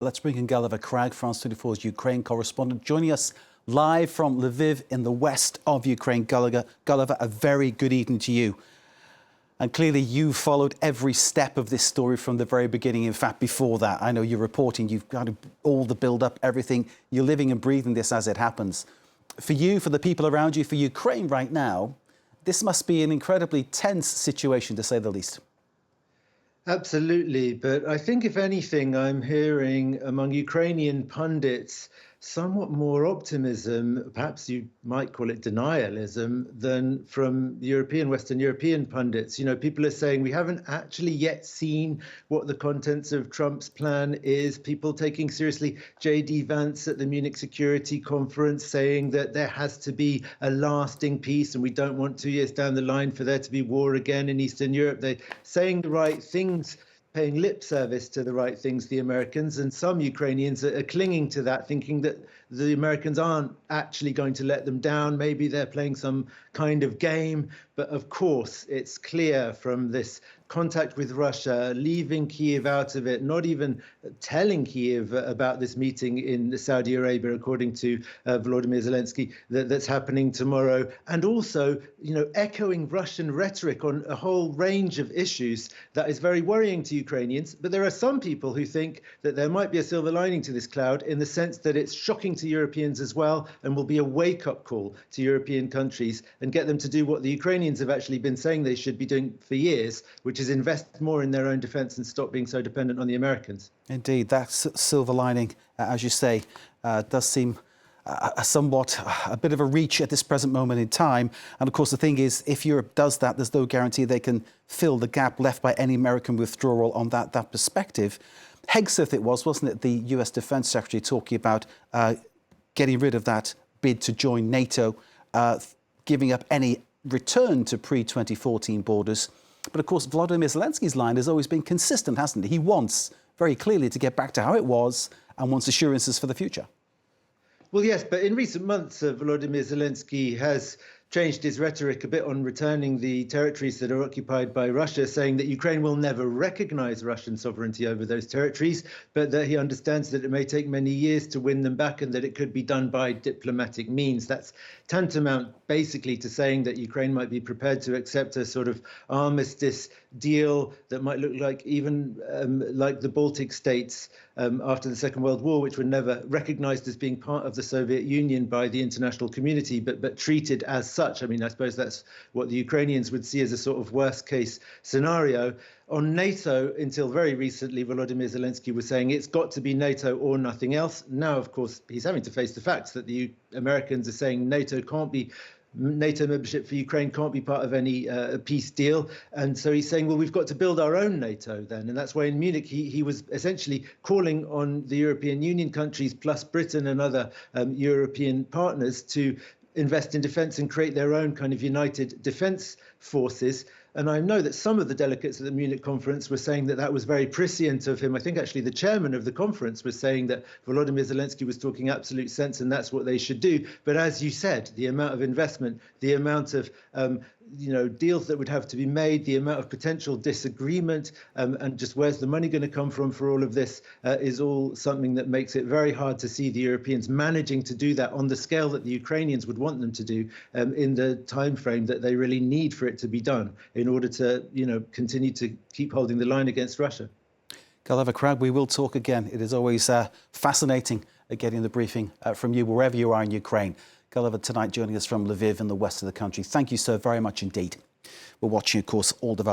Let's bring in Gulliver Cragg, France 24's Ukraine correspondent, joining us live from Lviv in the west of Ukraine. Gulliver, a very good evening to you. And clearly you followed every step of this story from the very beginning. In fact, before that, I know you're reporting, you've got all the build-up, everything. You're living and breathing this as it happens. For you, for the people around you, for Ukraine right now, this must be an incredibly tense situation, to say the least. Absolutely, but I think if anything, I'm hearing among Ukrainian pundits somewhat more optimism, perhaps you might call it denialism, than from Western European pundits. You know, people are saying we haven't actually yet seen what the contents of Trump's plan is. People taking seriously J.D. Vance at the Munich Security Conference saying that there has to be a lasting peace and we don't want 2 years down the line for there to be war again in Eastern Europe. They're saying the right things, paying lip service to the right things, the Americans, and some Ukrainians are clinging to that, thinking that the Americans aren't actually going to let them down. Maybe they're playing some kind of game. But of course, it's clear from this contact with Russia, leaving Kyiv out of it, not even telling Kyiv about this meeting in Saudi Arabia, according to Volodymyr Zelensky, that's happening tomorrow. And also, you know, echoing Russian rhetoric on a whole range of issues that is very worrying to Ukrainians. But there are some people who think that there might be a silver lining to this cloud, in the sense that it's shocking to Europeans as well and will be a wake-up call to European countries and get them to do what the Ukrainians have actually been saying they should be doing for years, which is invest more in their own defence and stop being so dependent on the Americans. Indeed, that silver lining, as you say, does seem a bit of a reach at this present moment in time. And of course, the thing is, if Europe does that, there's no guarantee they can fill the gap left by any American withdrawal on that perspective. Hegseth it was, wasn't it, the US Defence Secretary, talking about getting rid of that bid to join NATO, giving up any return to pre-2014 borders. But of course, Volodymyr Zelensky's line has always been consistent, hasn't he? He wants very clearly to get back to how it was and wants assurances for the future. Well, yes, but in recent months, Volodymyr Zelensky has changed his rhetoric a bit on returning the territories that are occupied by Russia, saying that Ukraine will never recognize Russian sovereignty over those territories, but that he understands that it may take many years to win them back and that it could be done by diplomatic means. That's tantamount basically to saying that Ukraine might be prepared to accept a sort of armistice deal that might look like even like the Baltic states after the Second World War, which were never recognized as being part of the Soviet Union by the international community, but treated as such. I mean, I suppose that's what the Ukrainians would see as a sort of worst case scenario. On NATO, until very recently, Volodymyr Zelensky was saying it's got to be NATO or nothing else. Now, of course, he's having to face the facts that the Americans are saying NATO membership for Ukraine can't be part of any peace deal. And so he's saying, well, we've got to build our own NATO then. And that's why in Munich, he was essentially calling on the European Union countries, plus Britain and other European partners, to invest in defence and create their own kind of united defence forces. And I know that some of the delegates at the Munich conference were saying that that was very prescient of him. I think actually the chairman of the conference was saying that Volodymyr Zelensky was talking absolute sense and that's what they should do. But as you said, the amount of investment, the amount of deals that would have to be made, the amount of potential disagreement, and just where's the money going to come from for all of this is all something that makes it very hard to see the Europeans managing to do that on the scale that the Ukrainians would want them to do in the time frame that they really need for it to be done in order to, continue to keep holding the line against Russia. Gulliver Cragg, we will talk again. It is always fascinating getting the briefing from you wherever you are in Ukraine. Gulliver tonight joining us from Lviv in the west of the country. Thank you so very much indeed. We're watching, of course, all developments.